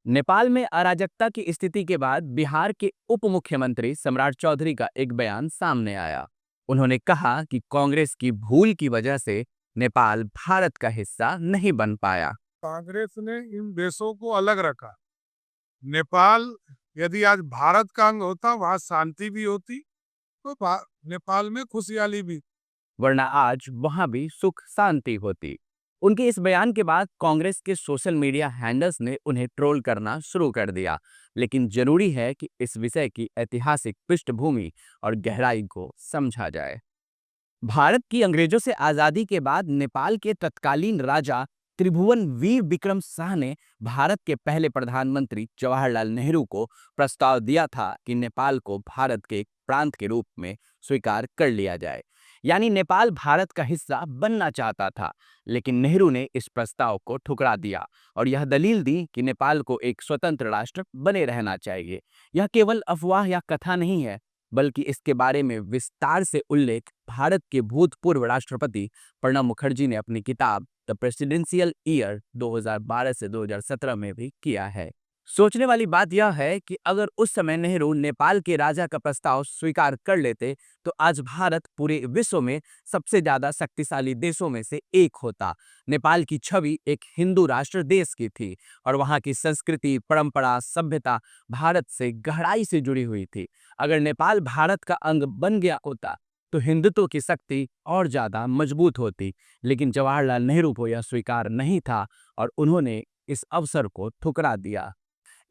नेपाल में अराजकता की स्थिति के बाद बिहार के उप मुख्यमंत्री सम्राट चौधरी का एक बयान सामने आया। उन्होंने कहा कि कांग्रेस की भूल की वजह से नेपाल भारत का हिस्सा नहीं बन पाया। कांग्रेस ने इन देशों को अलग रखा। नेपाल यदि आज भारत का अंग होता, वहां शांति भी होती, तो नेपाल में खुशहाली भी। वरना आज वहां भी सुख शांति होती। उनके इस बयान के बाद कांग्रेस के सोशल मीडिया हैंडल्स ने उन्हें ट्रोल करना शुरू कर दिया। लेकिन जरूरी है कि इस विषय की ऐतिहासिक पृष्ठभूमि और गहराई को समझा जाए। भारत की अंग्रेजों से आजादी के बाद नेपाल के तत्कालीन राजा त्रिभुवन वीर विक्रम शाह ने भारत के पहले प्रधानमंत्री जवाहरलाल नेहरू को प्रस्ताव दिया था कि नेपाल को भारत के एक प्रांत के रूप में स्वीकार कर लिया जाए। यानी नेपाल भारत का हिस्सा बनना चाहता था, लेकिन नेहरू ने इस प्रस्ताव को ठुकरा दिया और यह दलील दी कि नेपाल को एक स्वतंत्र राष्ट्र बने रहना चाहिए। यह केवल अफवाह या कथा नहीं है, बल्कि इसके बारे में विस्तार से उल्लेख भारत के भूतपूर्व राष्ट्रपति प्रणब मुखर्जी ने अपनी किताब द प्रेसिडेंशियल ईयर 2012 से 2017 में भी किया है। सोचने वाली बात यह है कि अगर उस समय नेहरू नेपाल के राजा का प्रस्ताव स्वीकार कर लेते, तो आज भारत पूरे विश्व में सबसे ज्यादा शक्तिशाली देशों में से एक होता। नेपाल की छवि एक हिंदू राष्ट्र देश की थी और वहां की संस्कृति, परंपरा, सभ्यता भारत से गहराई से जुड़ी हुई थी। अगर नेपाल भारत का अंग बन गया होता, तो हिंदुत्व की शक्ति और ज्यादा मजबूत होती। लेकिन जवाहरलाल नेहरू को यह स्वीकार नहीं था और उन्होंने इस अवसर को ठुकरा दिया।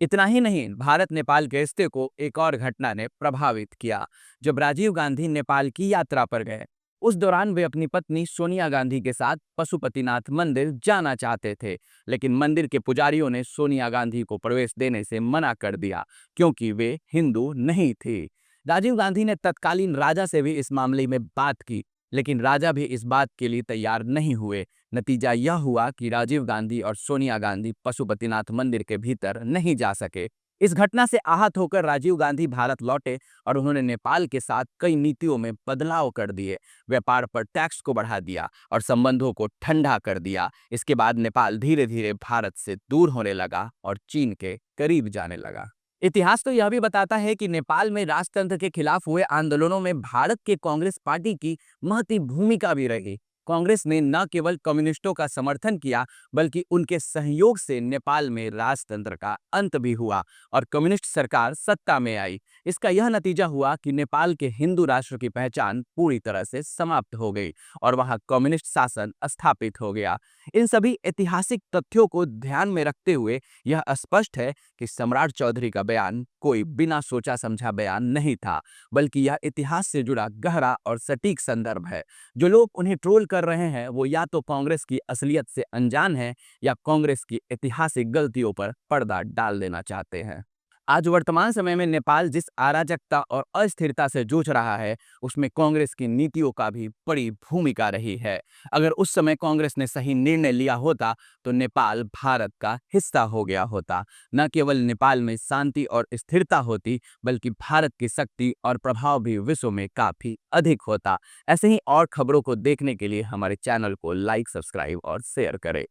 इतना ही नहीं, भारत नेपाल के रिश्ते को एक और घटना ने प्रभावित किया। जब राजीव गांधी नेपाल की यात्रा पर गए, उस दौरान वे अपनी पत्नी सोनिया गांधी के साथ पशुपतिनाथ मंदिर जाना चाहते थे, लेकिन मंदिर के पुजारियों ने सोनिया गांधी को प्रवेश देने से मना कर दिया, क्योंकि वे हिंदू नहीं थी। राजीव गांधी ने तत्कालीन राजा से भी इस मामले में बात की, लेकिन राजा भी इस बात के लिए तैयार नहीं हुए। नतीजा यह हुआ कि राजीव गांधी और सोनिया गांधी पशुपतिनाथ मंदिर के भीतर नहीं जा सके। इस घटना से आहत होकर राजीव गांधी भारत लौटे और उन्होंने नेपाल के साथ कई नीतियों में बदलाव कर दिए। व्यापार पर टैक्स को बढ़ा दिया और संबंधों को ठंडा कर दिया। इसके बाद नेपाल धीरे धीरे भारत से दूर होने लगा और चीन के करीब जाने लगा। इतिहास तो यह भी बताता है कि नेपाल में राजतंत्र के खिलाफ हुए आंदोलनों में भारत के कांग्रेस पार्टी की महती भूमिका भी रही। कांग्रेस ने न केवल कम्युनिस्टों का समर्थन किया, बल्कि उनके सहयोग से नेपाल में राजतंत्र का अंत भी हुआ और कम्युनिस्ट सरकार सत्ता में आई। इसका यह नतीजा हुआ कि नेपाल के हिंदू राष्ट्र की पहचान पूरी तरह से समाप्त हो गई और वहां कम्युनिस्ट शासन स्थापित हो गया। इन सभी ऐतिहासिक तथ्यों को ध्यान में रखते हुए यह स्पष्ट है कि सम्राट चौधरी का बयान कोई बिना सोचा समझा बयान नहीं था, बल्कि यह इतिहास से जुड़ा गहरा और सटीक संदर्भ है। जो लोग उन्हें ट्रोल कर रहे हैं, वो या तो कांग्रेस की असलियत से अनजान हैं या कांग्रेस की ऐतिहासिक गलतियों पर पर्दा डाल देना चाहते हैं। आज वर्तमान समय में नेपाल जिस अराजकता और अस्थिरता से जूझ रहा है, उसमें कांग्रेस की नीतियों का भी बड़ी भूमिका रही है। अगर उस समय कांग्रेस ने सही निर्णय लिया होता, तो नेपाल भारत का हिस्सा हो गया होता। न केवल नेपाल में शांति और स्थिरता होती, बल्कि भारत की शक्ति और प्रभाव भी विश्व में काफी अधिक होता। ऐसे ही और खबरों को देखने के लिए हमारे चैनल को लाइक, सब्सक्राइब और शेयर करें।